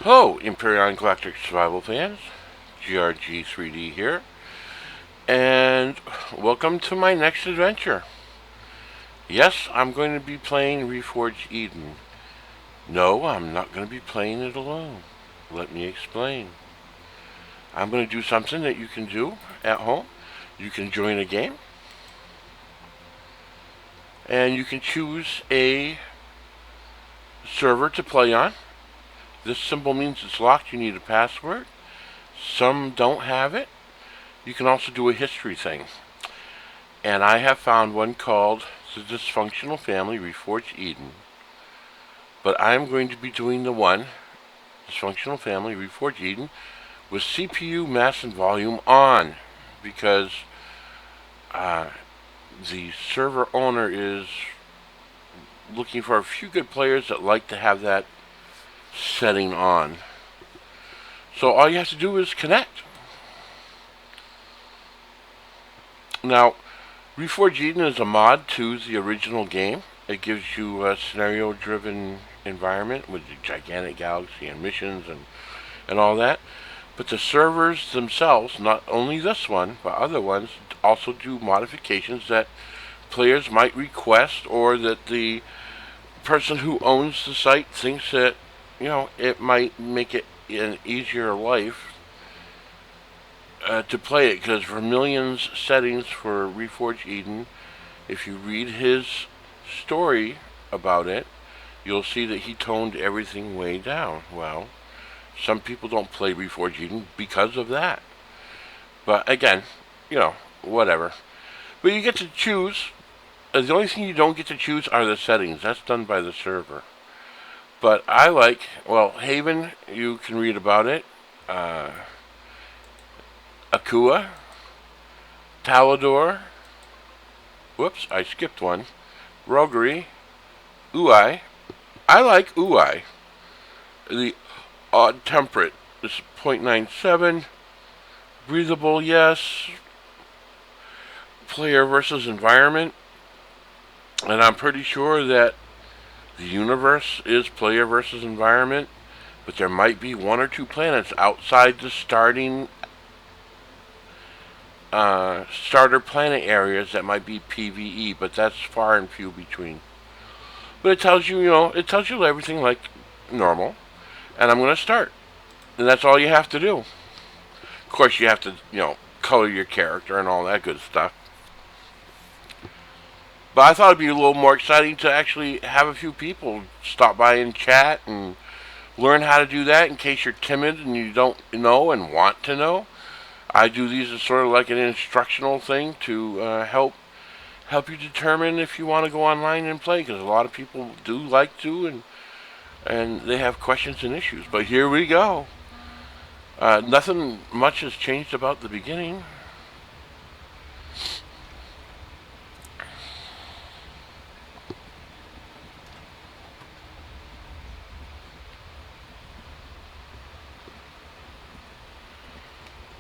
Hello, Empyrion Galactic Survival fans. GRG3D here, and welcome to my next adventure. Yes, I'm going to be playing Reforged Eden. No, I'm not going to be playing it alone. Let me explain. I'm going to do something that you can do at home. You can join a game, and you can choose a server to play on. This symbol means it's locked. You need a password. Some don't have it. You can also do a history thing. And I have found one called the Dysfunctional Family Reforged Eden. But I am going to be doing the one, Dysfunctional Family Reforged Eden, with CPU mass and volume on. Because the server owner is looking for a few good players that like to have that setting on. So all you have to do is connect. Now, Reforged Eden is a mod to the original game. It gives you a scenario-driven environment with a gigantic galaxy and missions and all that. But the servers themselves, not only this one, but other ones, also do modifications that players might request, or that the person who owns the site thinks that, it might make it an easier life to play it. Because Vermilion's settings for Reforged Eden, if you read his story about it, you'll see that he toned everything way down. Well, some people don't play Reforged Eden because of that. But again, whatever. But you get to choose. The only thing you don't get to choose are the settings. That's done by the server. But I like, Haven, you can read about it. Uh, Akua, Talador, whoops, I skipped one. Roguery, Ui. I like Ui. The odd temperate. This is 0.97. Breathable, yes. Player versus environment. And I'm pretty sure that the universe is player versus environment. But there might be one or two planets outside the starter planet areas that might be PvE, but that's far and few between. But it tells you, it tells you everything like normal. And I'm going to start. And that's all you have to do. Of course, you have to, color your character and all that good stuff. But I thought it'd be a little more exciting to actually have a few people stop by and chat and learn how to do that in case you're timid and you don't know and want to know. I do these as sort of like an instructional thing to help you determine if you want to go online and play, because a lot of people do like to, and they have questions and issues. But here we go. Nothing much has changed about the beginning.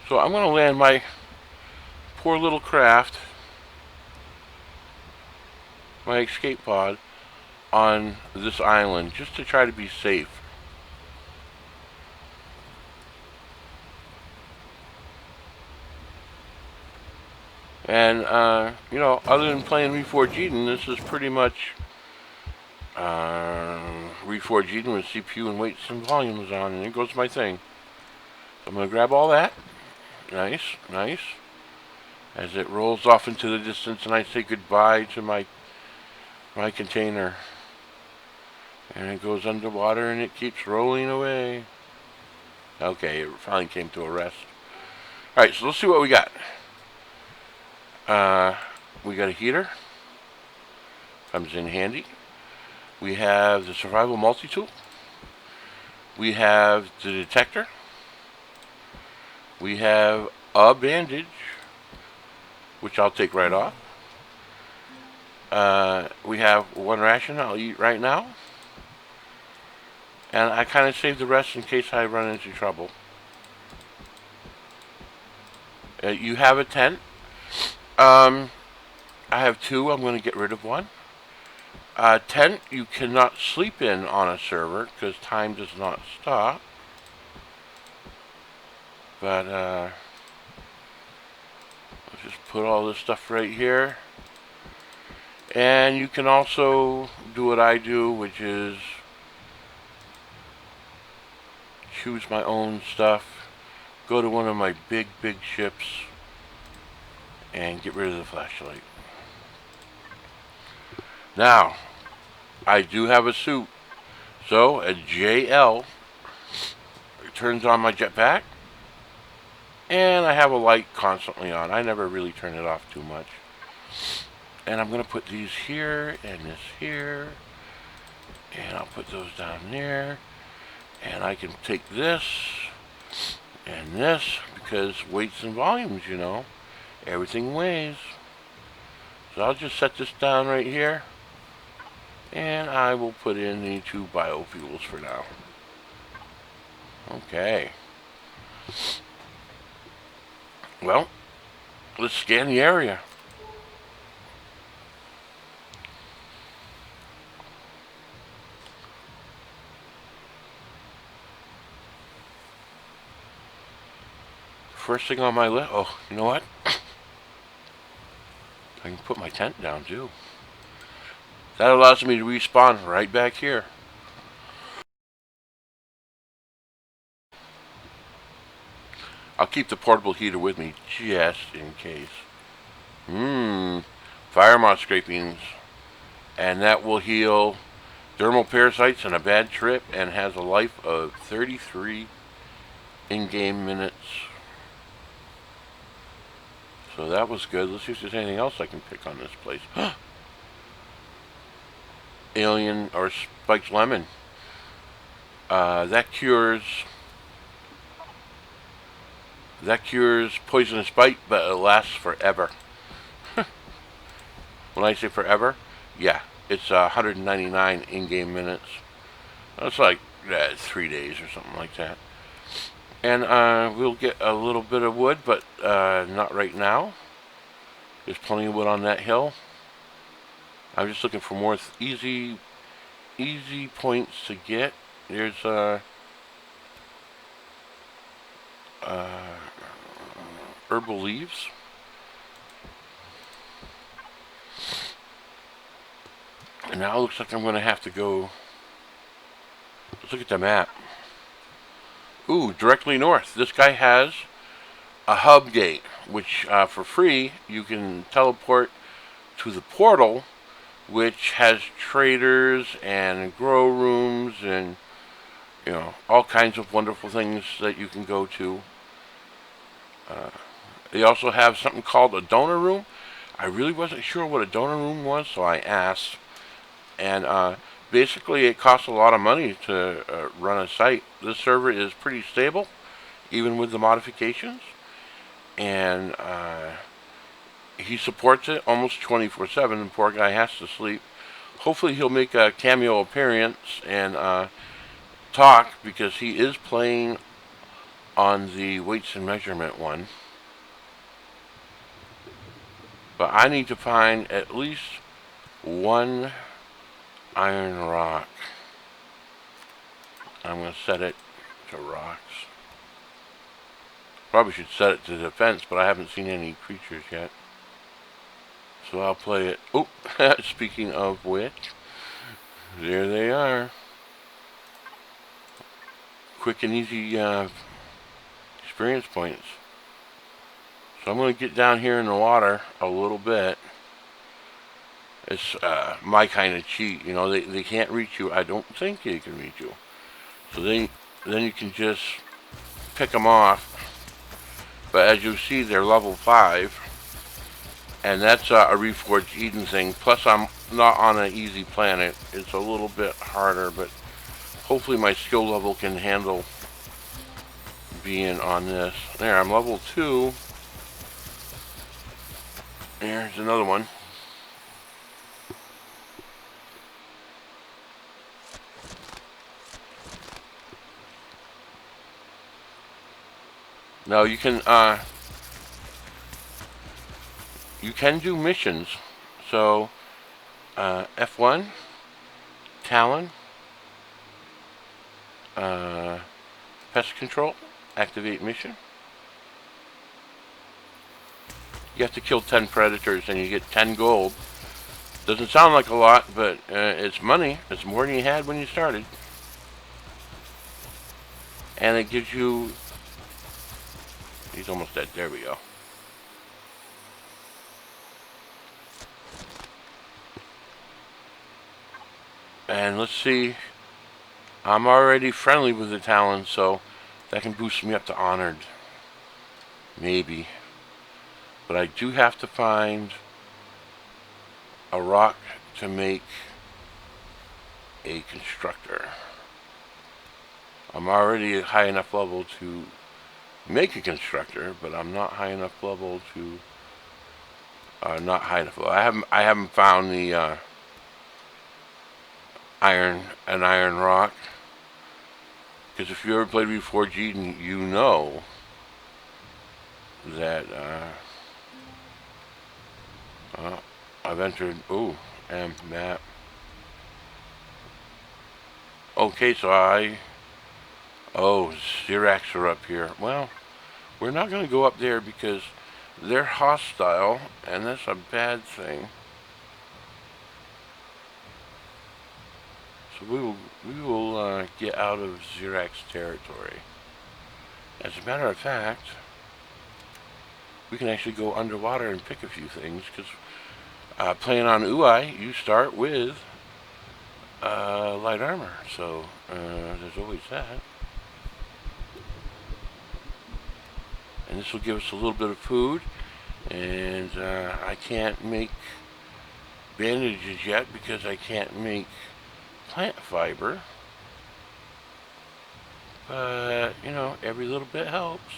So I'm going to land my poor little craft, my escape pod, on this island just to try to be safe. And, other than playing Reforged Eden, this is pretty much Reforged Eden with CPU and weights and volumes on, and there goes my thing. So I'm going to grab all that. Nice, nice. As it rolls off into the distance and I say goodbye to my container. And it goes underwater and it keeps rolling away. Okay, it finally came to a rest. Alright, so let's see what we got. We got a heater. Comes in handy. We have the survival multi-tool. We have the detector. We have a bandage, which I'll take right off. We have one ration I'll eat right now. And I kind of save the rest in case I run into trouble. You have a tent. I have two. I'm going to get rid of one. Tent you cannot sleep in on a server because time does not stop. But let's just put all this stuff right here. And you can also do what I do, which is choose my own stuff, go to one of my big ships, and get rid of the flashlight. Now, I do have a suit, so a JL turns on my jetpack, and I have a light constantly on. I never really turn it off too much. And I'm going to put these here, and this here, and I'll put those down there. And I can take this and this, because weights and volumes, you know, everything weighs. So I'll just set this down right here, and I will put in the 2 biofuels for now. Okay. Well, let's scan the area. First thing on my list, oh, you know what? I can put my tent down too. That allows me to respawn right back here. I'll keep the portable heater with me just in case. Fire moth scrapings. And that will heal dermal parasites in a bad trip and has a life of 33 in-game minutes. So that was good. Let's see if there's anything else I can pick on this place. Alien or spiked lemon. That cures poisonous bite, but it lasts forever. When I say forever, yeah, it's 199 in-game minutes. That's like 3 days or something like that. And we'll get a little bit of wood, but not right now. There's plenty of wood on that hill. I'm just looking for more easy points to get. There's herbal leaves. And now it looks like I'm going to have to go. Let's look at the map. Ooh, directly north. This guy has a hub gate, which for free you can teleport to the portal, which has traders and grow rooms and, you know, all kinds of wonderful things that you can go to. They also have something called a donor room. I really wasn't sure what a donor room was, so I asked. And basically it costs a lot of money to run a site. This server is pretty stable, even with the modifications. And he supports it almost 24/7. The poor guy has to sleep. Hopefully he'll make a cameo appearance and talk, because he is playing on the weights and measurement one. But I need to find at least one iron rock. I'm going to set it to rocks. Probably should set it to defense, but I haven't seen any creatures yet. So I'll play it. Oh, speaking of which, there they are. Quick and easy experience points. So I'm going to get down here in the water a little bit. It's my kind of cheat, you know. They can't reach you. I don't think they can reach you. So then you can just pick them off. But as you see, they're level 5, and that's a Reforged Eden thing. Plus, I'm not on an easy planet. It's a little bit harder, but hopefully my skill level can handle being on this. There, I'm level 2. There's another one. Now you can do missions. So F1, Talon, pest control, activate mission. You have to kill 10 predators and you get 10 gold. Doesn't sound like a lot, but it's money. It's more than you had when you started. And it gives you... He's almost dead. There we go. And let's see. I'm already friendly with the Talon, so that can boost me up to Honored. Maybe. But I do have to find a rock to make a constructor. I'm already high enough level to make a constructor, but I'm not high enough level to not high enough level. I haven't found the iron rock, because if you ever played Reforged, you know that I've entered. Ooh, and map. Okay, so Xerax are up here. Well, we're not going to go up there because they're hostile, and that's a bad thing. So we will get out of Xerax territory. As a matter of fact, we can actually go underwater and pick a few things, because playing on UI, you start with light armor, so there's always that. And this will give us a little bit of food, and I can't make bandages yet because I can't make plant fiber, but you know, every little bit helps.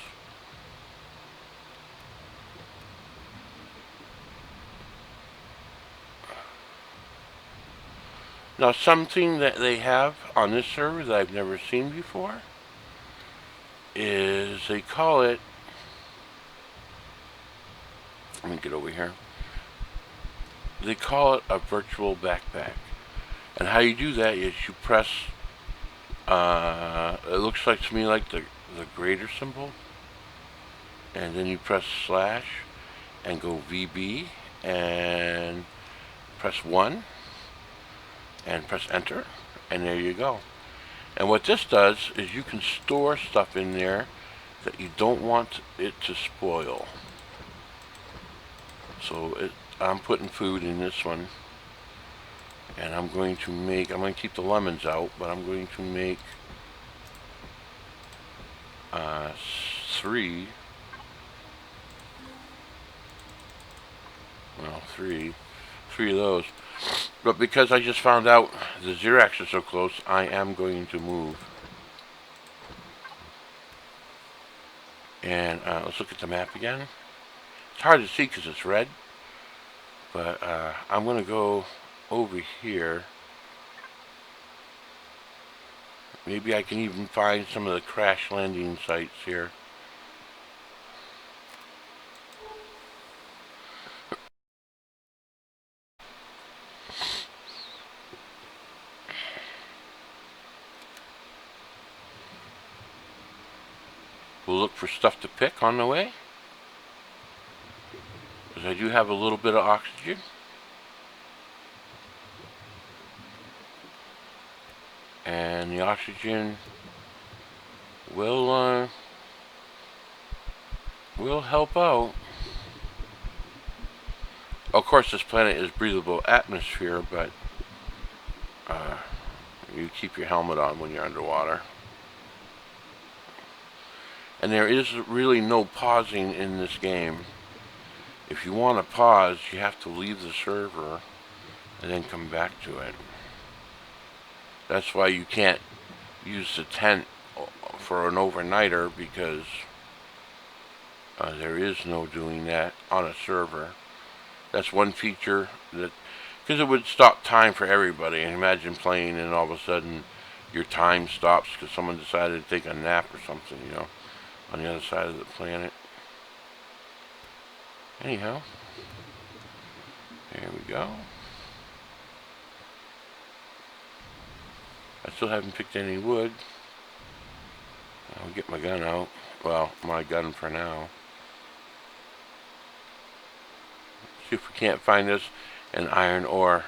Now, something that they have on this server that I've never seen before is they call it, let me get over here, they call it a virtual backpack. And how you do that is you press, it looks like to me like the greater symbol, and then you press slash and go VB and press 1 and press enter, and there you go. And what this does is you can store stuff in there that you don't want it to spoil. So I'm putting food in this one, and I'm going to keep the lemons out, but I'm going to make 3 of those. But because I just found out the Xerax are so close, I am going to move. And let's look at the map again. It's hard to see because it's red, but I'm going to go over here. Maybe I can even find some of the crash landing sites here. We'll look for stuff to pick on the way, because I do have a little bit of oxygen. And the oxygen will help out. Of course, this planet is breathable atmosphere, but you keep your helmet on when you're underwater. And there is really no pausing in this game. If you want to pause, you have to leave the server and then come back to it. That's why you can't use the tent for an overnighter, because there is no doing that on a server. That's one feature that, because it would stop time for everybody. And imagine playing and all of a sudden your time stops because someone decided to take a nap or something, you know, on the other side of the planet. Anyhow, there we go. I still haven't picked any wood. I'll get my gun out. Well, my gun for now. if we can't find us an iron ore.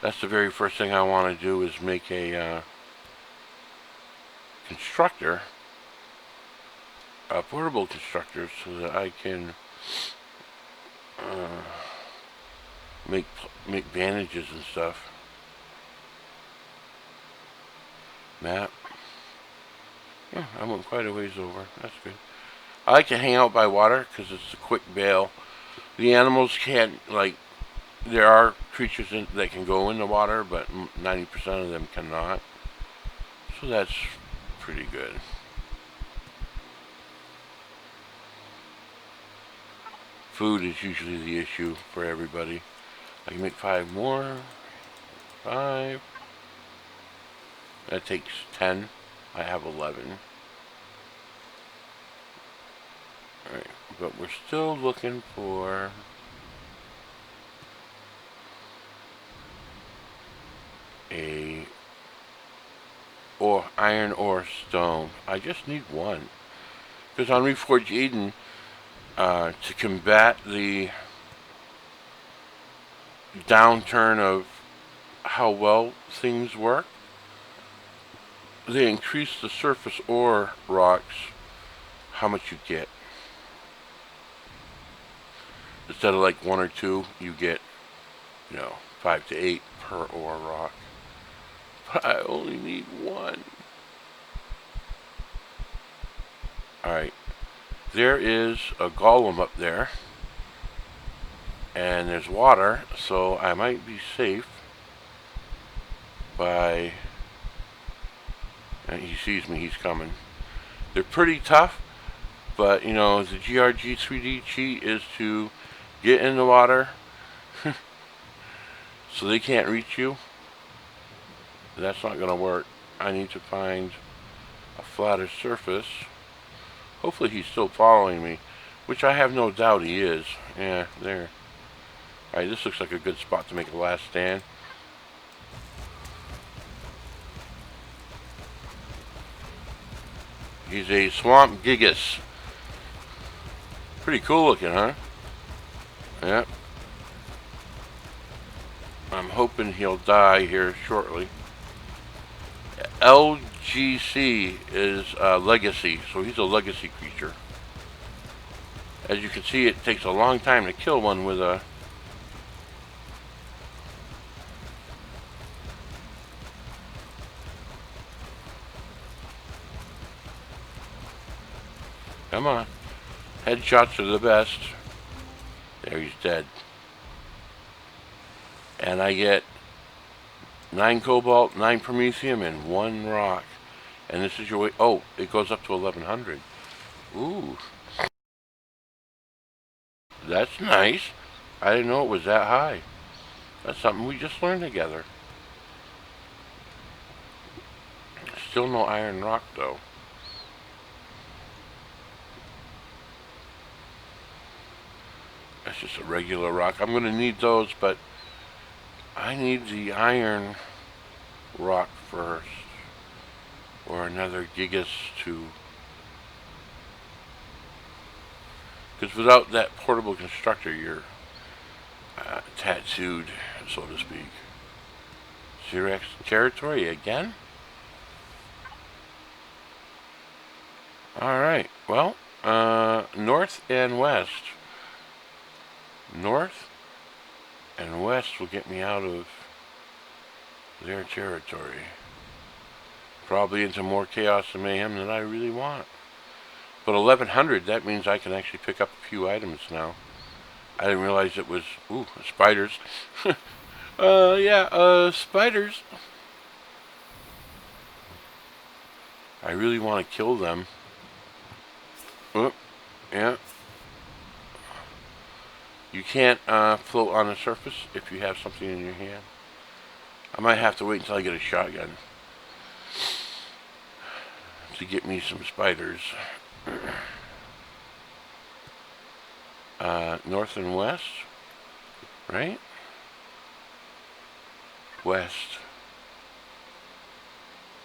That's the very first thing I want to do, is make a constructor, a portable constructor, so that I can make bandages and stuff. Map. Oh, I went quite a ways over. That's good. I like to hang out by water because it's a quick bail. The animals can't, like, there are creatures that can go in the water, but 90% of them cannot. So that's pretty good. Food is usually the issue for everybody. I can make 5 more. 5. That takes 10. I have 11. Alright, but we're still looking for a iron ore stone. I just need one. Because on Reforged Eden, to combat the downturn of how well things work, they increase the surface ore rocks, how much you get. Instead of like 1 or 2, you get, 5 to 8 per ore rock. But I only need 1. Alright. There is a golem up there. And there's water, so I might be safe by... he sees me, he's coming. They're pretty tough, but, the GRG 3D cheat is to get in the water so they can't reach you. That's not going to work. I need to find a flatter surface. Hopefully he's still following me, which I have no doubt he is. Yeah, there. Alright, this looks like a good spot to make a last stand. He's a swamp gigas. Pretty cool looking, huh? Yep. I'm hoping he'll die here shortly. LGC is legacy, so he's a legacy creature. As you can see, it takes a long time to kill one with a... Come on. Headshots are the best. There, he's dead. And I get 9 cobalt, 9 promethium, and 1 rock. And this is your way... Oh, it goes up to 1100. Ooh. That's nice. I didn't know it was that high. That's something we just learned together. Still no iron rock, though. That's just a regular rock. I'm going to need those, but I need the iron rock first. Or another gigas to... Because without that portable constructor, you're tattooed, so to speak. Xerox territory again? Alright, well, north and west. North and west will get me out of their territory. Probably into more chaos and mayhem than I really want. But 1100, that means I can actually pick up a few items now. I didn't realize it was... Ooh, spiders. Spiders. I really want to kill them. Oh, yeah. You can't float on the surface if you have something in your hand. I might have to wait until I get a shotgun to get me some spiders. North and west, right? West.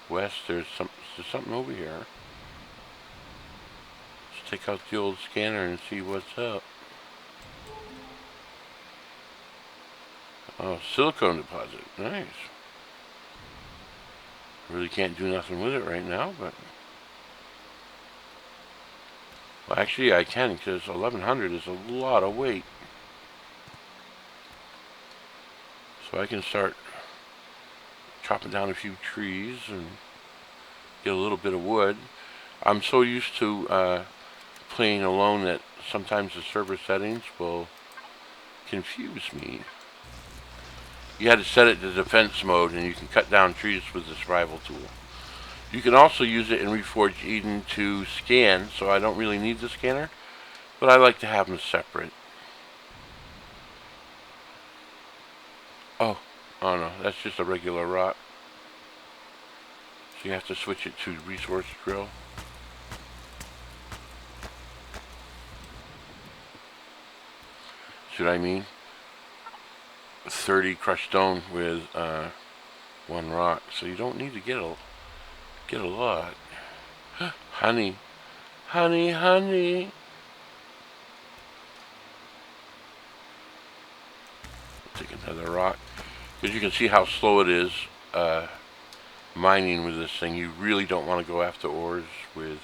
West, there's something over here. Let's take out the old scanner and see what's up. Oh, silicone deposit. Nice. Really can't do nothing with it right now, but... Well, actually, I can, because 1100 is a lot of weight. So I can start chopping down a few trees and get a little bit of wood. I'm so used to playing alone that sometimes the server settings will confuse me. You had to set it to defense mode, and you can cut down trees with the survival tool. You can also use it in Reforged Eden to scan, so I don't really need the scanner, but I like to have them separate. Oh no, that's just a regular rock. So you have to switch it to resource drill. Should I mean 30 crushed stone with one rock, so you don't need to get a lot. Honey, honey, honey. Take another rock, because you can see how slow it is mining with this thing. You really don't want to go after ores with.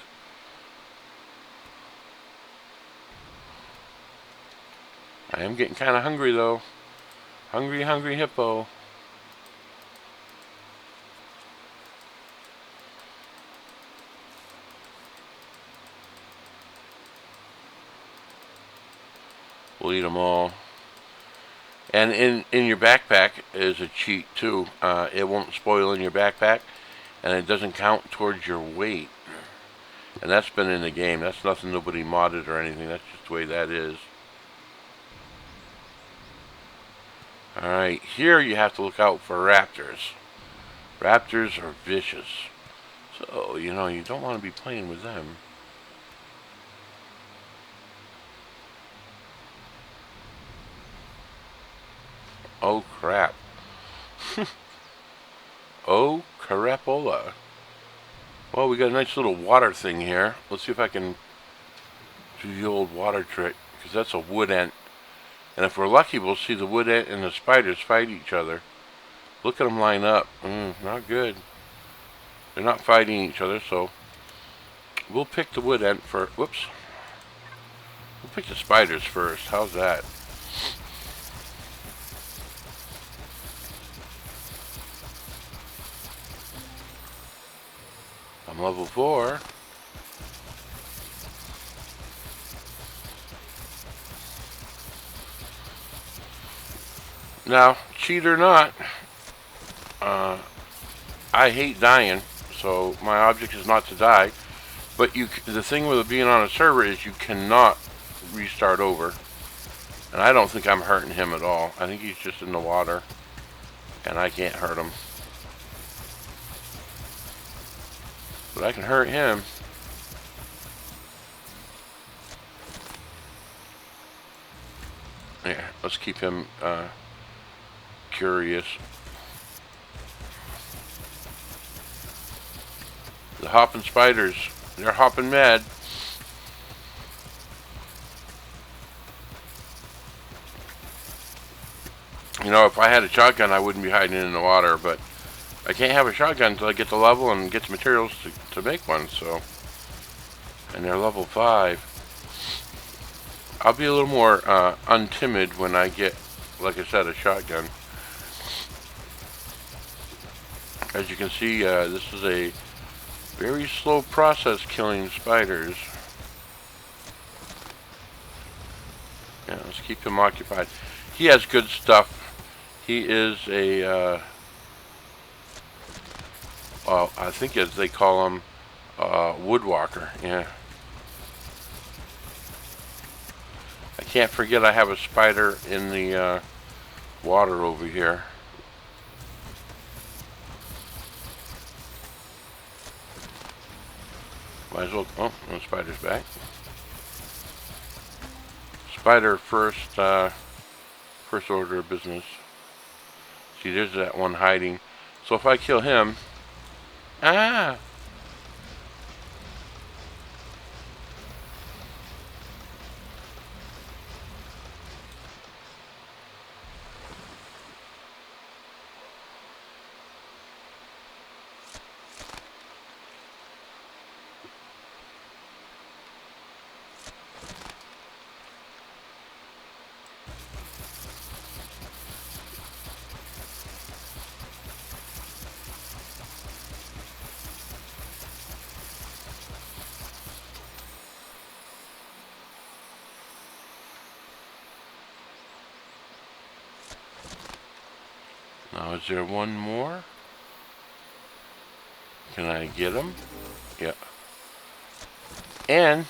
I am getting kind of hungry though. Hungry, hungry hippo. We'll eat them all. And in your backpack is a cheat too. It won't spoil in your backpack, and it doesn't count towards your weight. And that's been in the game. That's nothing nobody modded or anything. That's just the way that is. Alright, here you have to look out for raptors. Raptors are vicious. So, you don't want to be playing with them. Oh crap. Oh crapola. Well, we got a nice little water thing here. Let's see if I can do the old water trick, because that's a wood ant. And if we're lucky, we'll see the wood ant and the spiders fight each other. Look at them line up. Not good. They're not fighting each other, so we'll pick the wood ant for. Whoops. We'll pick the spiders first. How's that? I'm level 4. Now, cheat or not, I hate dying, so my object is not to die. But the thing with being on a server is you cannot restart over. And I don't think I'm hurting him at all. I think he's just in the water, and I can't hurt him. But I can hurt him. Yeah, let's keep him curious. The hopping spiders, they're hopping mad. If I had a shotgun, I wouldn't be hiding in the water, but I can't have a shotgun until I get the level and get the materials to make one, so. And they're level 5. I'll be a little more untimid when I get, like I said, a shotgun. As you can see, this is a very slow process killing spiders. Yeah, let's keep him occupied. He has good stuff. He is a, well, I think as they call him, woodwalker. Yeah. I can't forget I have a spider in the water over here. Might as well. Oh, the spider's back. Spider first. First order of business. See, there's that one hiding. So if I kill him, ah. Is there one more? Can I get him? Yeah. And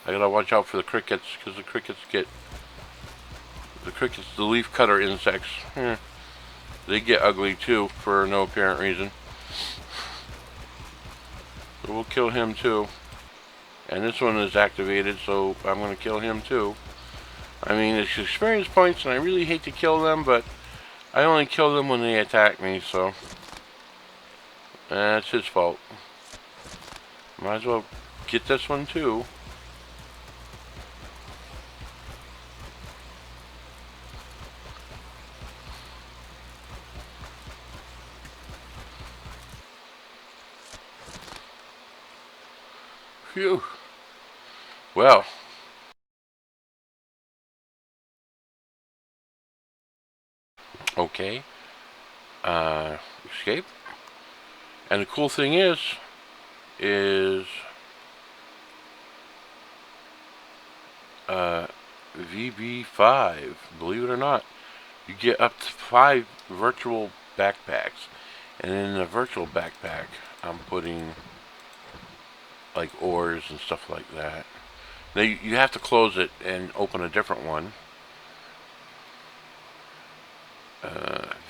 I gotta watch out for the crickets, because the crickets, the leaf cutter insects, they get ugly too for no apparent reason. So we'll kill him too. And this one is activated, so I'm gonna kill him too. I mean, it's experience points, and I really hate to kill them, but I only kill them when they attack me, so that's his fault. Might as well get this one too. Phew. Well. Okay. Escape. And the cool thing is VB5, believe it or not, you get up to 5 virtual backpacks. And in the virtual backpack, I'm putting like ores and stuff like that. Now you have to close it and open a different one.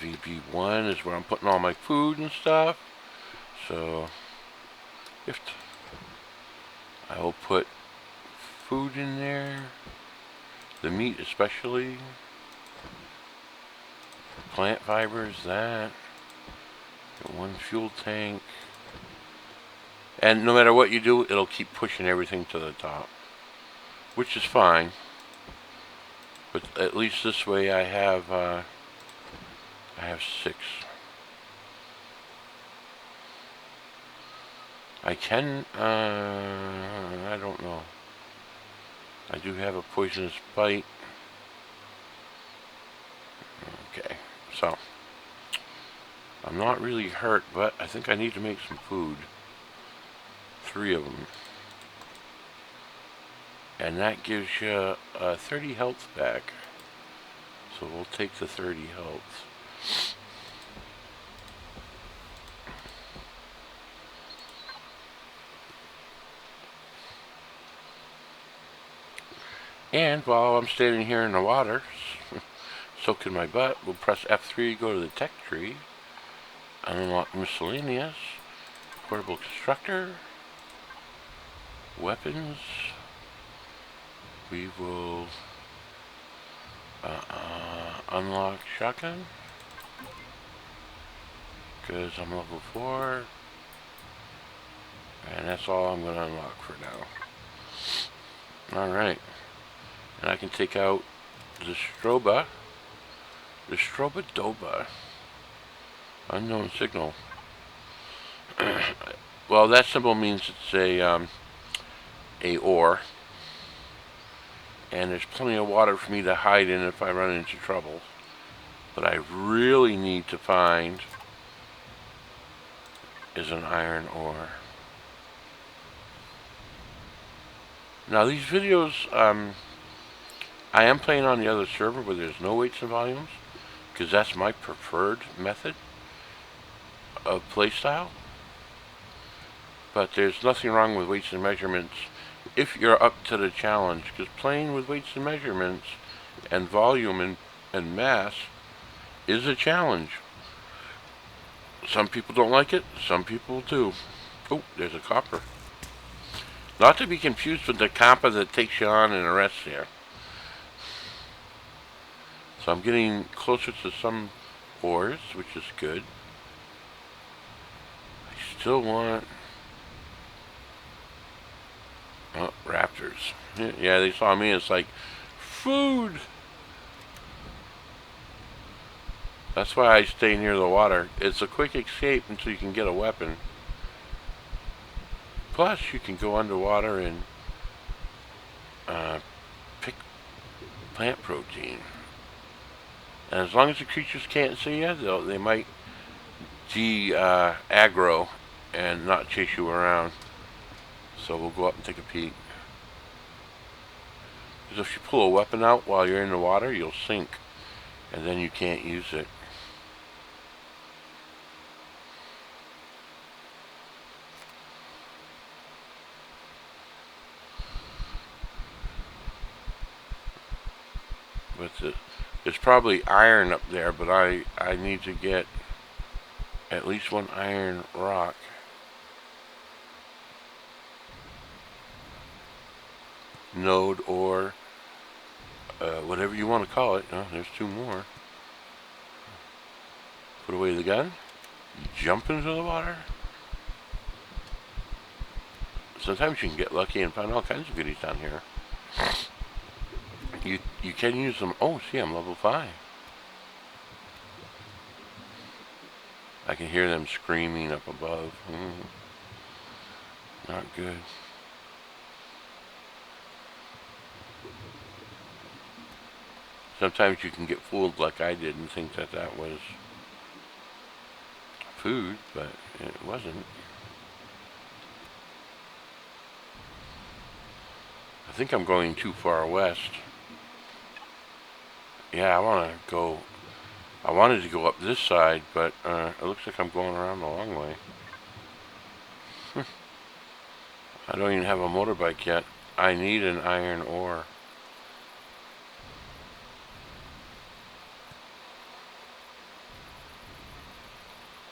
VB1 is where I'm putting all my food and stuff. So if I will put food in there, the meat especially, plant fibers, that, one fuel tank, and no matter what you do, it'll keep pushing everything to the top, which is fine. But at least this way I have 6. I can, I don't know. I do have a poisonous bite. Okay, so I'm not really hurt, but I think I need to make some food. 3 of them. And that gives you 30 health back. So we'll take the 30 health. And while I'm standing here in the water, soaking my butt, we'll press F3 to go to the tech tree. Unlock miscellaneous. Portable constructor. Weapons. We will unlock shotgun. Because I'm level 4. And that's all I'm going to unlock for now. Alright. And I can take out the Stroba. The Stroba-Doba. Unknown signal. Well, that symbol means it's a ore. And there's plenty of water for me to hide in if I run into trouble. But I really need to find is an iron ore. Now these videos, I am playing on the other server where there's no weights and volumes, because that's my preferred method of playstyle. But there's nothing wrong with weights and measurements if you're up to the challenge, because playing with weights and measurements and volume and mass is a challenge. Some people don't like it, some people do. Oh, there's a copper. Not to be confused with the compa that takes you on and arrests you. So I'm getting closer to some ores, which is good. I still want... Oh, raptors. Yeah, they saw me, it's like, food! That's why I stay near the water. It's a quick escape until you can get a weapon. Plus, you can go underwater and pick plant protein. And as long as the creatures can't see you, they might aggro and not chase you around. So we'll go up and take a peek. Because if you pull a weapon out while you're in the water, you'll sink. And then you can't use it. But there's probably iron up there, but I need to get at least one iron rock. Node or whatever you want to call it. Oh, there's two more. Put away the gun. Jump into the water. Sometimes you can get lucky and find all kinds of goodies down here. You can use them. Oh, see, I'm level 5. I can hear them screaming up above. Not good. Sometimes you can get fooled like I did and think that that was food, but it wasn't. I think I'm going too far west. Yeah, I wanted to go up this side, but it looks like I'm going around the long way. I don't even have a motorbike yet. I need an iron ore.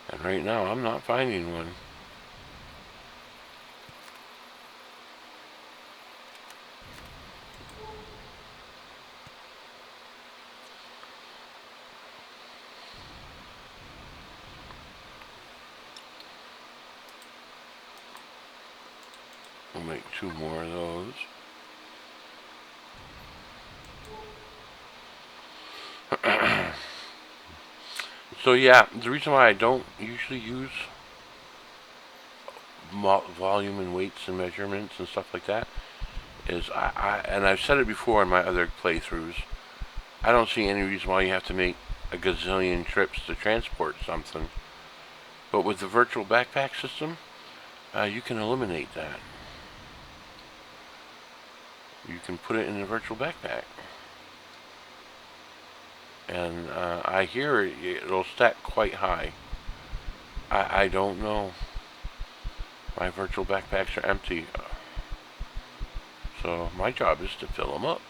And right now, I'm not finding one. We'll make 2 more of those. So yeah, the reason why I don't usually use volume and weights and measurements and stuff like that is and I've said it before in my other playthroughs, I don't see any reason why you have to make a gazillion trips to transport something. But with the virtual backpack system, you can eliminate that. You can put it in a virtual backpack. And I hear it'll stack quite high. I don't know. My virtual backpacks are empty. So my job is to fill them up.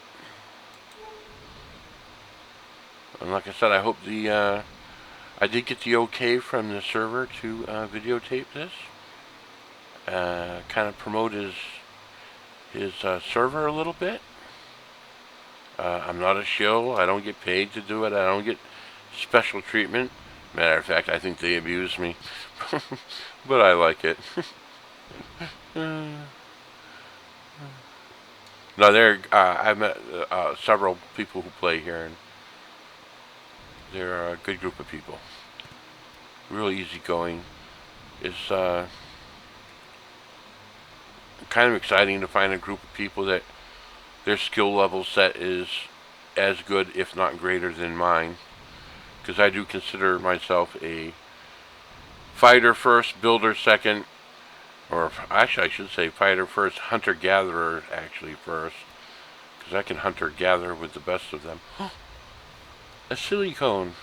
And like I said, I hope I did get the okay from the server to videotape this. Kind of promote his server a little bit. I'm not a shill. I don't get paid to do it. I don't get special treatment. Matter of fact, I think they abuse me. But I like it. No, I've met several people who play here, and they're a good group of people. Really easygoing. It's kind of exciting to find a group of people that their skill level set is as good, if not greater, than mine. Because I do consider myself a fighter first, builder second, or actually I should say fighter first, hunter-gatherer actually first. Because I can hunter-gather with the best of them. A silicone.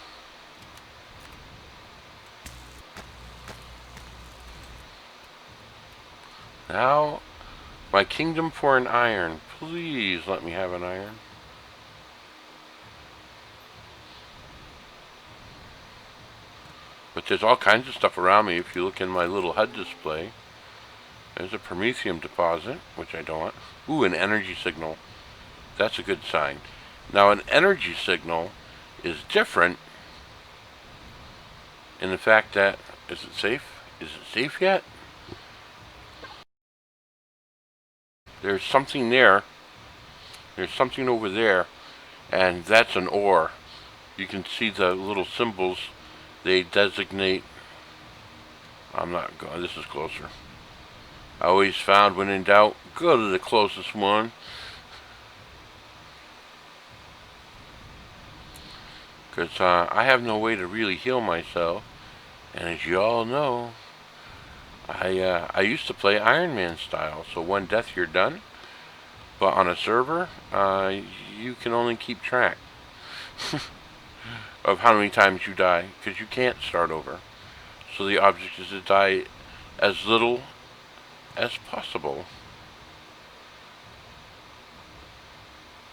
Now, my kingdom for an iron. Please let me have an iron. But there's all kinds of stuff around me. If you look in my little HUD display, there's a promethium deposit, which I don't want. Ooh, an energy signal. That's a good sign. Now, an energy signal is different in the fact that, is it safe? Is it safe yet? There's something there. There's something over there, and that's an ore. You can see the little symbols they designate. I'm not going. This is closer. I always found when in doubt, go to the closest one. Because I have no way to really heal myself. And as you all know, I used to play Iron Man style. So one death, you're done. But on a server, you can only keep track of how many times you die. Because you can't start over. So the object is to die as little as possible.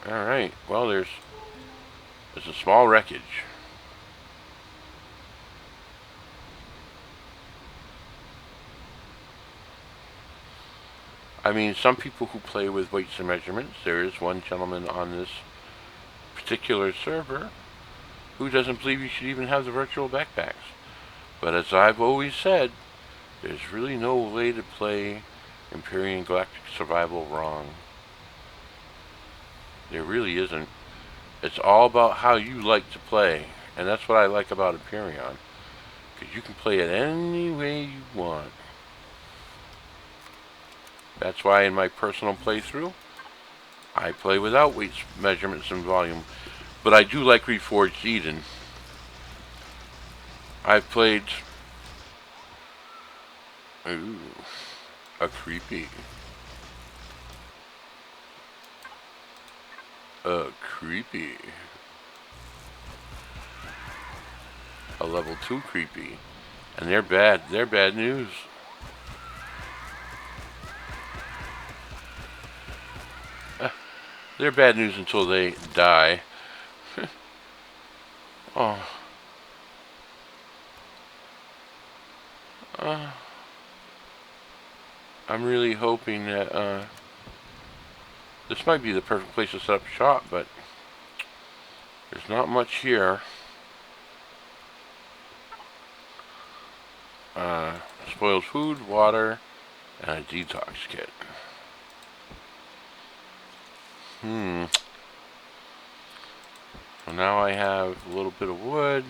Alright, well there's It's a small wreckage. I mean, some people who play with weights and measurements, there is one gentleman on this particular server who doesn't believe you should even have the virtual backpacks. But as I've always said, there's really no way to play Empyrion Galactic Survival wrong. There really isn't. It's all about how you like to play. And that's what I like about Empyrion. Because you can play it any way you want. That's why in my personal playthrough, I play without weights, measurements, and volume. But I do like Reforged Eden. I've played... Ooh, a creepy. Creepy. A level 2 creepy. And they're bad. They're bad news. They're bad news until they die. Oh. I'm really hoping that this might be the perfect place to set up shop, but there's not much here. Spoiled food, water, and a detox kit. So now I have a little bit of wood.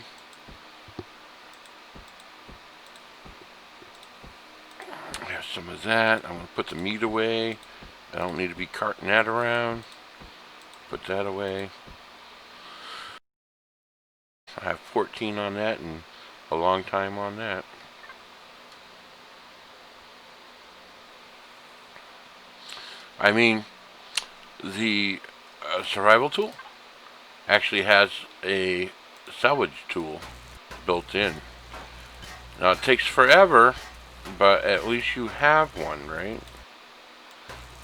I have some of that. I'm going to put the meat away. I don't need to be carting that around. Put that away. I have 14 on that and a long time on that. I mean, the survival tool actually has a salvage tool built in. Now it takes forever, but at least you have one, right?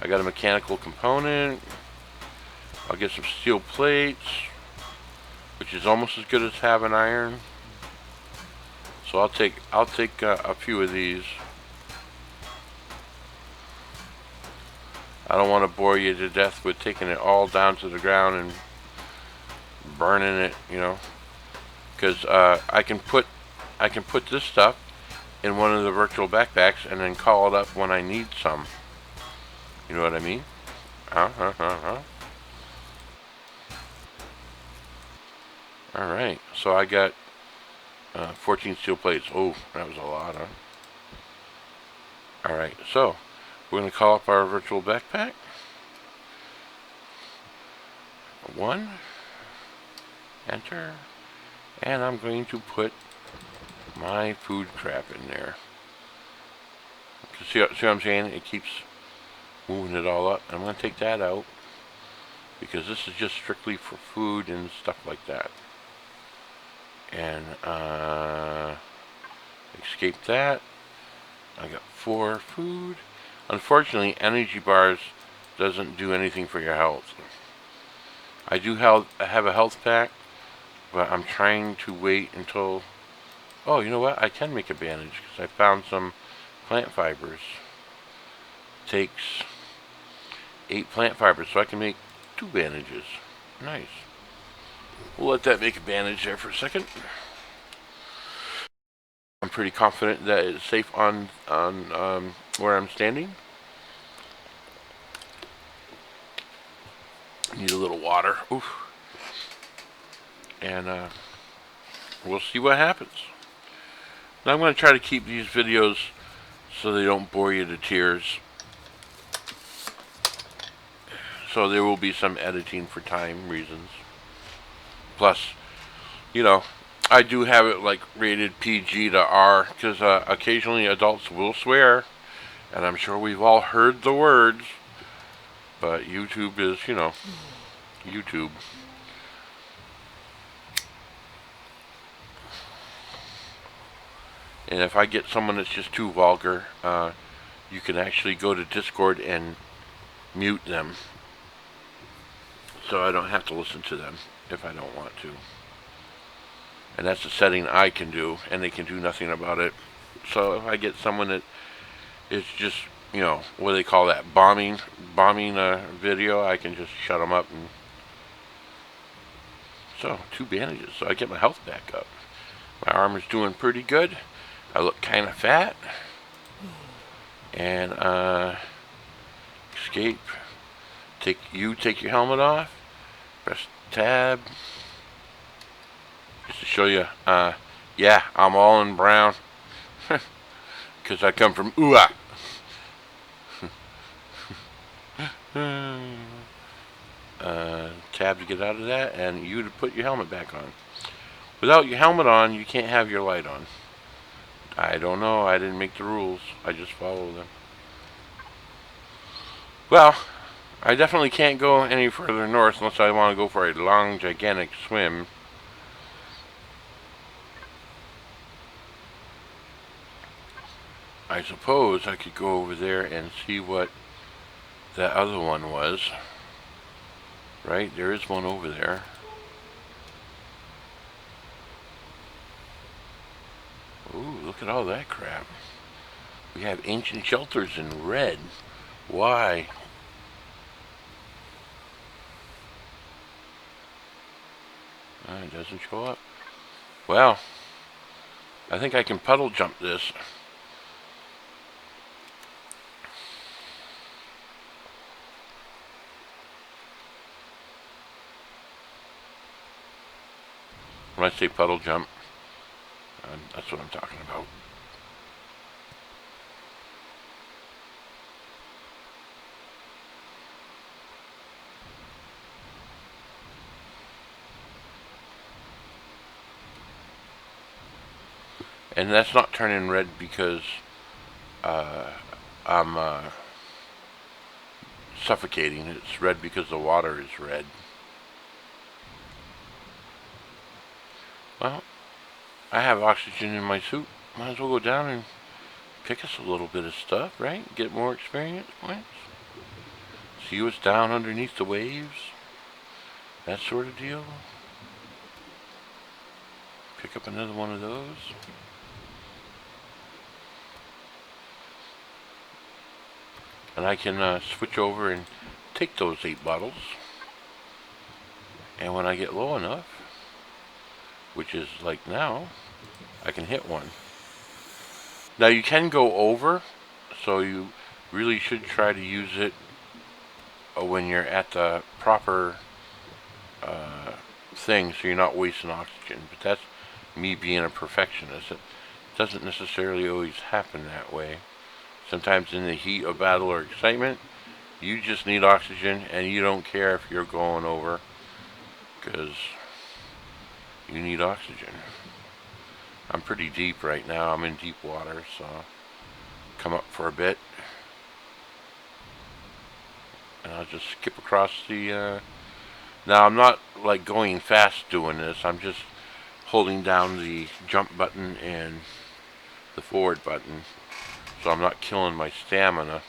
I got a mechanical component. I'll get some steel plates, which is almost as good as having iron. So I'll take a few of these. I don't want to bore you to death with taking it all down to the ground and burning it, you know, because I can put this stuff in one of the virtual backpacks and then call it up when I need some. You know what I mean? Alright, so I got 14 steel plates. Oh, that was a lot, huh? Alright, so we're going to call up our virtual backpack. 1. Enter. And I'm going to put my food crap in there. See what I'm saying? It keeps moving it all up. I'm going to take that out because this is just strictly for food and stuff like that. And escape that. I got 4 food. Unfortunately, energy bars doesn't do anything for your health. I do have a health pack, but I'm trying to wait until... Oh, you know what? I can make a bandage because I found some plant fibers. Takes 8 plant fibers, so I can make 2 bandages. Nice. We'll let that make a bandage there for a second. I'm pretty confident that it's safe on where I'm standing. Need a little water. Oof. And we'll see what happens. Now I'm going to try to keep these videos so they don't bore you to tears. So there will be some editing for time reasons. Plus, you know, I do have it like rated PG to R because occasionally adults will swear, and I'm sure we've all heard the words, but YouTube is, you know, YouTube. And if I get someone that's just too vulgar, you can actually go to Discord and mute them, so I don't have to listen to them. if I don't want to. And that's a setting I can do, and they can do nothing about it. So if I get someone that is just, what do they call that, bombing a video, I can just shut them up. And so 2 bandages, so I get my health back up. My armor's doing pretty good. I look kind of fat. And escape. Take your helmet off. Press tab. Just to show you, yeah, I'm all in brown. Because I come from Ua. Tab to get out of that, and you to put your helmet back on. Without your helmet on, you can't have your light on. I don't know, I didn't make the rules, I just follow them. Well, I definitely can't go any further north unless I want to go for a long, gigantic swim. I suppose I could go over there and see what that other one was. Right, there is one over there. Ooh, look at all that crap. We have ancient shelters in red. Why? It doesn't show up. Well, I think I can puddle jump this. When I say puddle jump, that's what I'm talking about. And that's not turning red because I'm suffocating. It's red because the water is red. Well, I have oxygen in my suit. Might as well go down and pick us a little bit of stuff, right? Get more experience points. See what's down underneath the waves. That sort of deal. Pick up another one of those. And I can switch over and take those 8 bottles. And when I get low enough, which is like now, I can hit one. Now you can go over, so you really should try to use it when you're at the proper thing, so you're not wasting oxygen. But that's me being a perfectionist. It doesn't necessarily always happen that way. Sometimes in the heat of battle or excitement, you just need oxygen, and you don't care if you're going over, because you need oxygen. I'm pretty deep right now. I'm in deep water, so come up for a bit. And I'll just skip across the... Now, I'm not like going fast doing this. I'm just holding down the jump button and the forward button, so I'm not killing my stamina.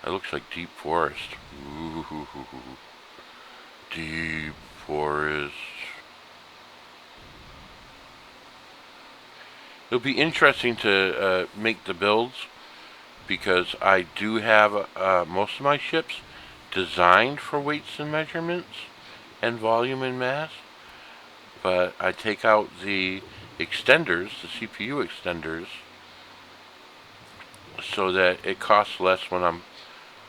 It looks like deep forest. Ooh, deep forest. It'll be interesting to make the builds, because I do have most of my ships designed for weights and measurements and volume and mass, but I take out the extenders, the CPU extenders, so that it costs less when I'm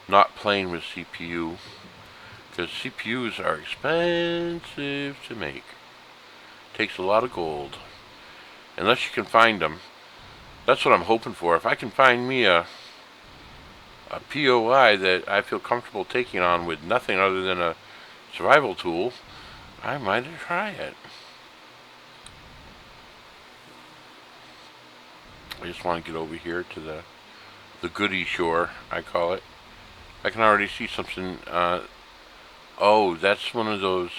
not playing with CPU, because CPUs are expensive to make. Takes a lot of gold, unless you can find them. That's what I'm hoping for. If I can find me a POI that I feel comfortable taking on with nothing other than a survival tool, I might try it. I just want to get over here to the goodie shore, I call it. I can already see something. Oh, that's one of those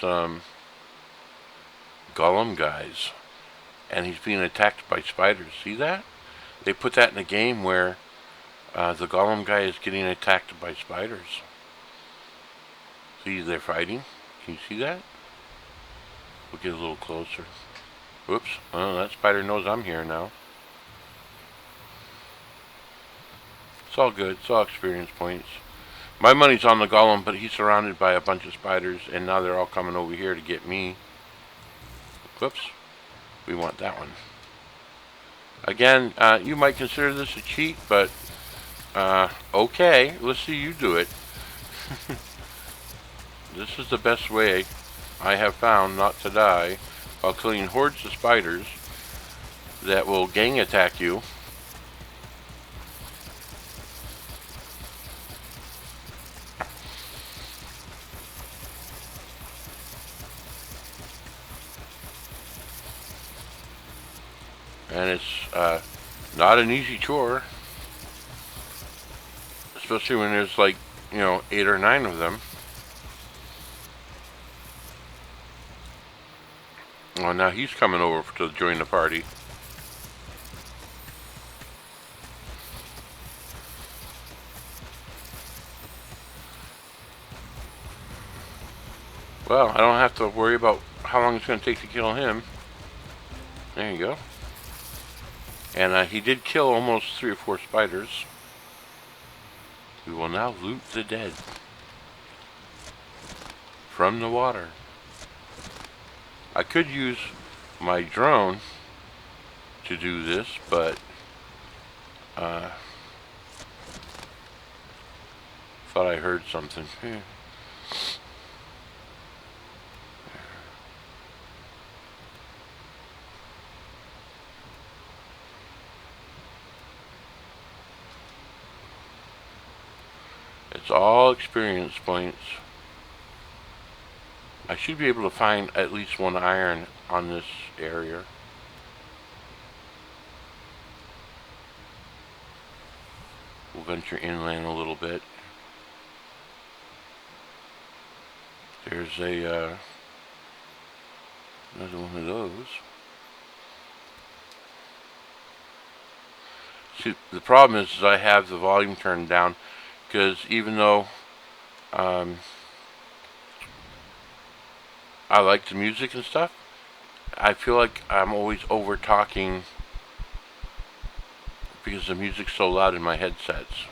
Gollum guys. and he's being attacked by spiders. See that? They put that in a game where the golem guy is getting attacked by spiders. See, they're fighting. Can you see that? We'll get a little closer. Whoops. Oh, that spider knows I'm here now. It's all good. It's all experience points. My money's on the golem, but he's surrounded by a bunch of spiders, and now they're all coming over here to get me. Whoops. We want that one. Again, you might consider this a cheat, but okay, let's see you do it. This is the best way I have found not to die while killing hordes of spiders that will gang attack you. And it's not an easy chore, especially when there's like, 8 or 9 of them. Oh, now he's coming over to join the party. Well, I don't have to worry about how long it's going to take to kill him. There you go. And he did kill almost 3 or 4 spiders. We will now loot the dead from the water. I could use my drone to do this, but thought I heard something. It's all experience points. I should be able to find at least 1 iron on this area. We'll venture inland a little bit. There's another one of those. See, the problem is I have the volume turned down, because even though I like the music and stuff, I feel like I'm always over talking because the music's so loud in my headsets.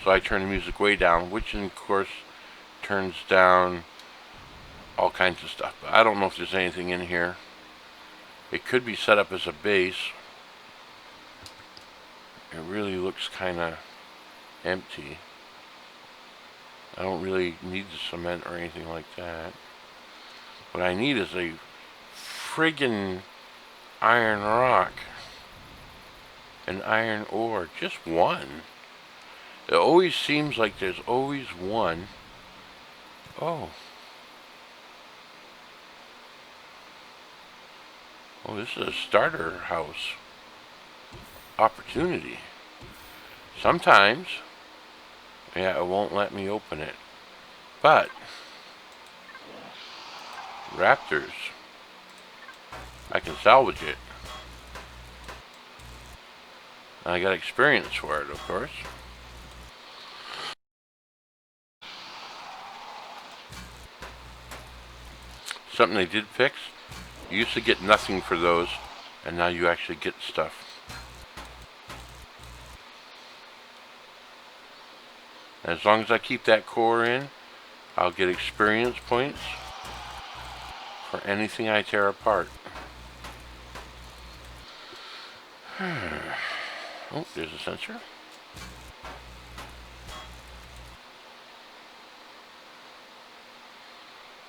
So I turn the music way down, which of course turns down all kinds of stuff. But I don't know if there's anything in here. It could be set up as a base. It really looks kind of empty. I don't really need the cement or anything like that. What I need is a friggin' iron rock. An iron ore. Just one. It always seems like there's always one. Oh. Oh, this is a starter house. Opportunity. Sometimes, yeah, it won't let me open it. But raptors, I can salvage it. I got experience for it, of course. Something they did fix. You used to get nothing for those, and now you actually get stuff. And as long as I keep that core in, I'll get experience points for anything I tear apart. Oh, there's a sensor.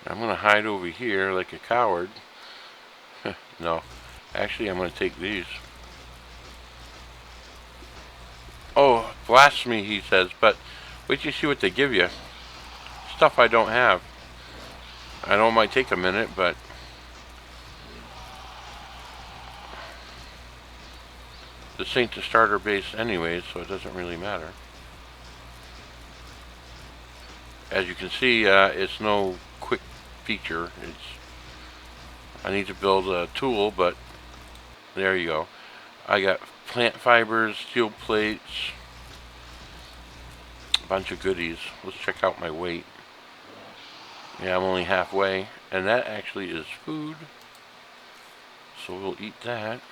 I'm going to hide over here like a coward. No, actually I'm going to take these. Oh, blasphemy, he says, but wait till you see what they give you. Stuff I don't have. I know it might take a minute, but this ain't the starter base anyways, so it doesn't really matter. As you can see, it's no quick feature. I need to build a tool, but There you go. I got plant fibers, steel plates, a bunch of goodies. Let's check out my weight. Yeah, I'm only halfway, and that actually is food. So we'll eat that.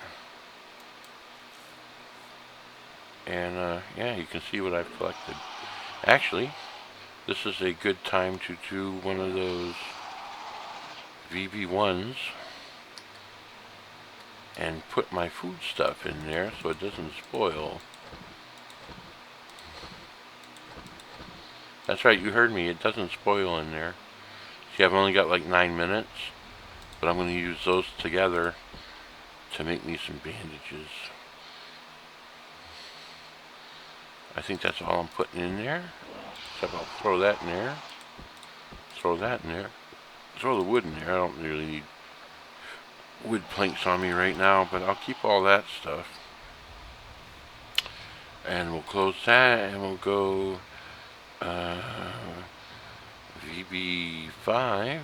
And yeah, you can see what I've collected. Actually, this is a good time to do one of those VB1s and put my food stuff in there so it doesn't spoil. That's right, you heard me, it doesn't spoil in there. See, I've only got like 9 minutes, but I'm going to use those together to make me some bandages. I think that's all I'm putting in there. Except I'll throw that in there. Throw that in there. Throw the wood in there. I don't really need wood planks on me right now, but I'll keep all that stuff. And we'll close that, and we'll go VB5.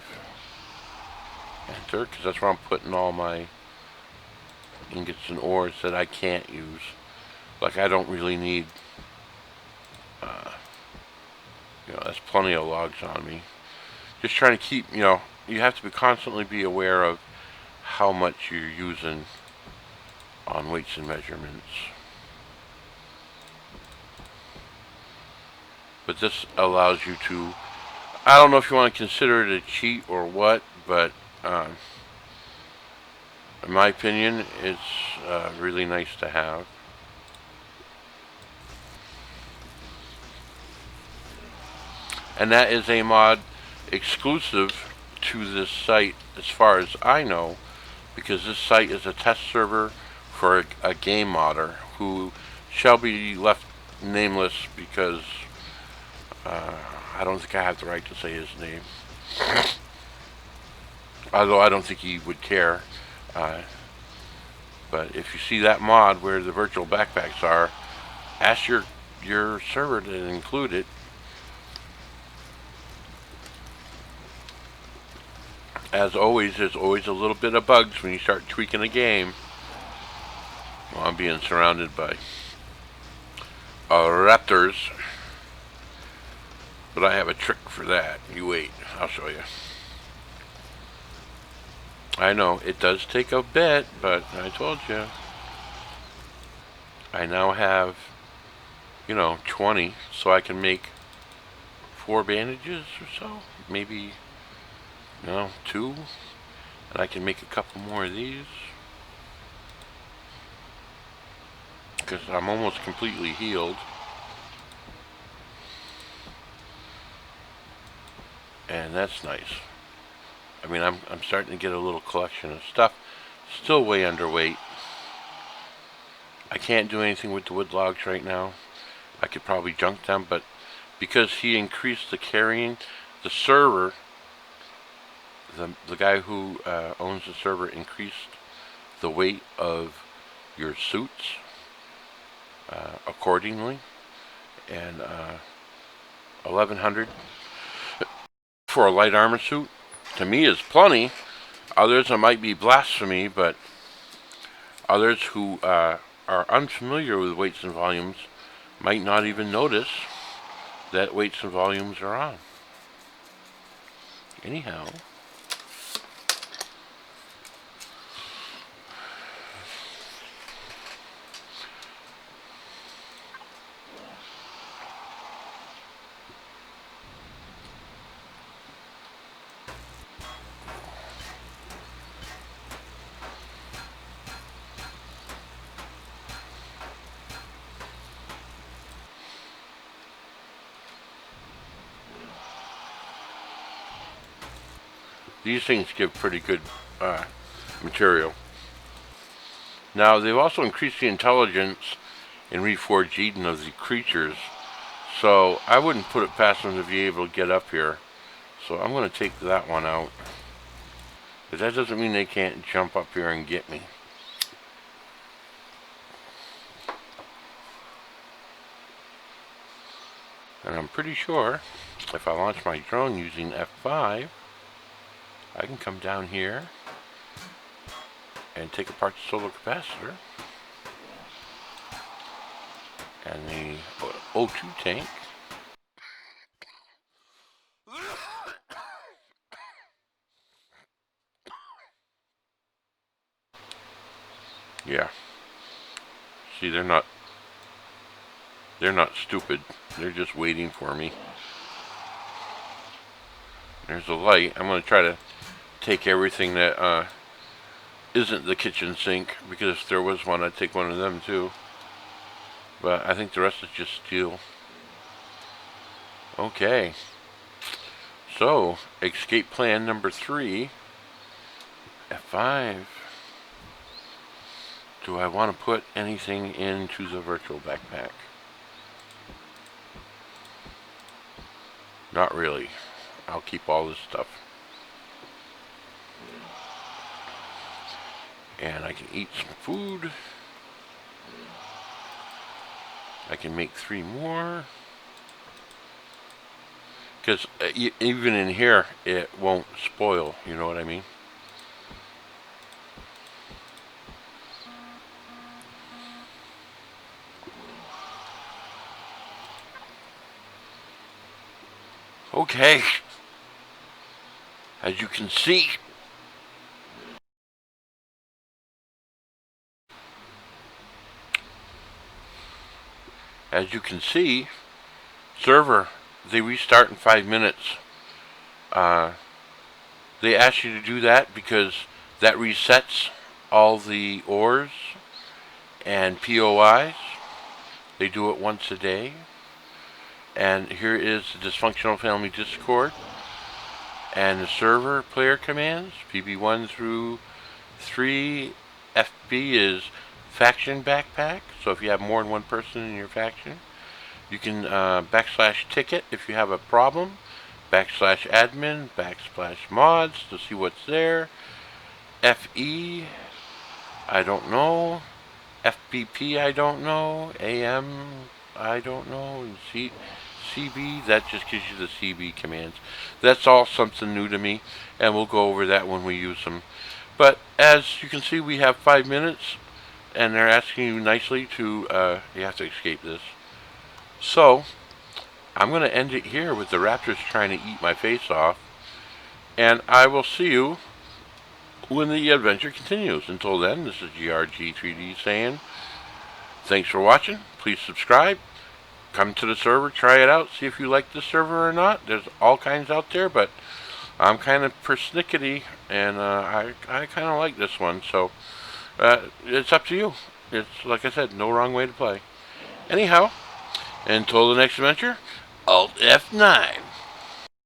Enter, because that's where I'm putting all my ingots and ores that I can't use. Like, I don't really need, that's plenty of logs on me. Just trying to keep, you have to constantly be aware of how much you're using on weights and measurements. But this allows you to, I don't know if you want to consider it a cheat or what, but in my opinion, it's really nice to have. And that is a mod exclusive to this site as far as I know, because this site is a test server for a game modder who shall be left nameless because I don't think I have the right to say his name. Although I don't think he would care. But if you see that mod where the virtual backpacks are, ask your server to include it. As always, there's always a little bit of bugs when you start tweaking a game. Well, I'm being surrounded by raptors. But I have a trick for that. You wait, I'll show you. I know, it does take a bit, but I told you. I now have, 20, so I can make 4 bandages or so. Maybe, 2. And I can make a couple more of these. Because I'm almost completely healed. And that's nice. I mean, I'm starting to get a little collection of stuff. Still way underweight. I can't do anything with the wood logs right now. I could probably junk them, but because he increased the carrying, the server, the guy who owns the server increased the weight of your suits accordingly, and 1100 for a light armor suit to me is plenty. Others, it might be blasphemy, but others who are unfamiliar with weights and volumes might not even notice that weights and volumes are on. Anyhow, these things give pretty good material. Now, they've also increased the intelligence in Reforged Eden of the creatures, so I wouldn't put it past them to be able to get up here. So I'm going to take that one out. But that doesn't mean they can't jump up here and get me. And I'm pretty sure if I launch my drone using F5, I can come down here and take apart the solar capacitor and the O2 tank. Yeah. See, they're not stupid. They're just waiting for me. There's a light. I'm going to try to take everything that isn't the kitchen sink, because if there was one, I'd take one of them too. But I think the rest is just steel. Okay. So, escape plan number 3. F5. Do I want to put anything into the virtual backpack? Not really. I'll keep all this stuff. And I can eat some food. I can make 3 more. Because even in here, it won't spoil, you know what I mean? Okay. As you can see, server, they restart in 5 minutes. They ask you to do that because that resets all the ores and POIs. They do it once a day. And here is the Dysfunctional Family Discord and the server player commands, PB1 through 3. FB is faction backpack, so if you have more than one person in your faction, you can /ticket if you have a problem, /admin, /mods to see what's there. FE, I don't know. FBP, I don't know. AM, I don't know. And CB, that just gives you the CB commands. That's all something new to me, and we'll go over that when we use them. But as you can see, we have 5 minutes, and they're asking you nicely to, you have to escape this. So, I'm going to end it here with the raptors trying to eat my face off, and I will see you when the adventure continues. Until then, this is GRG3D saying, thanks for watching. Please subscribe. Come to the server, try it out, see if you like the server or not. There's all kinds out there, but I'm kind of persnickety, and I kind of like this one, so it's up to you. It's, like I said, no wrong way to play. Anyhow, until the next adventure, Alt F9.